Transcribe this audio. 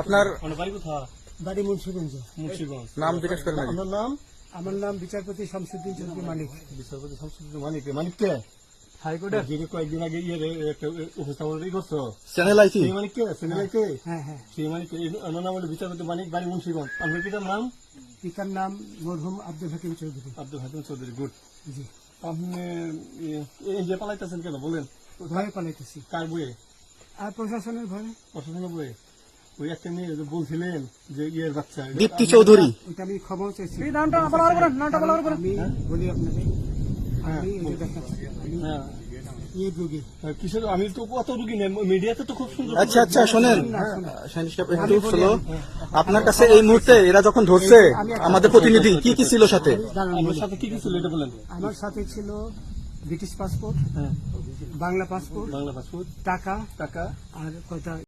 আপনার বাড়ি মুন্সিগঞ্জ। নাম জিজ্ঞেস করেন। আমার নাম বিচারপতি শামসুদ্দিন চৌধুরী মানিক। বিচারপতি শামসুদ্দিন মানিক। মানিককে হাইকোর্টের যিনি কয়েকদিন আগে একটা উপস্থাপন করছো চ্যানেল আইছি সেই মানিককে চ্যানেলকে হ্যাঁ হ্যাঁ, সেই মানিককে আমার নাম হলো বিচারপতি মানিক, বাড়ি মুন্সিগঞ্জ। আপনার পিতার নাম? পিতার নাম মরহুম আব্দুল হাকিম চৌধুরী। আব্দুল হাকিম চৌধুরী। গুড। জি। আপনি এই যে পালাইতেছেন কেন বলেন? ভয়ে পালাইতেছি। কার বইয়ে? আর প্রশাসনের ভয়ে। প্রশাসনের বইয়ে? ওই একটা মেয়ে যে বলছিলেন যে ইয়ের বাচ্চা দীপ্তি চৌধুরী, ওইটা আমি খবর চাইছি। হ্যাঁ? আমি বলি আপনাকে, আমি এই যে দেখাচ্ছি, আমি হ্যাঁ। এই রোগী। কিসের? আমি তো কত রুগী নেই, মিডিয়াতে তো খুব সুন্দর। আচ্ছা আচ্ছা শোনেন সাইনিস সাহেব, একটু স্লো। আপনার কাছে এই মুহূর্তে এরা যখন ধরছে আমাদের প্রতিনিধি কি কি ছিল সাথে? আমার সাথে কি কি ছিল এটা বলেন। আমার সাথে ছিল ব্রিটিশ পাসপোর্ট, হ্যাঁ, বাংলা পাসপোর্ট, বাংলা পাসপোর্ট, টাকা টাকা, আর কয়টা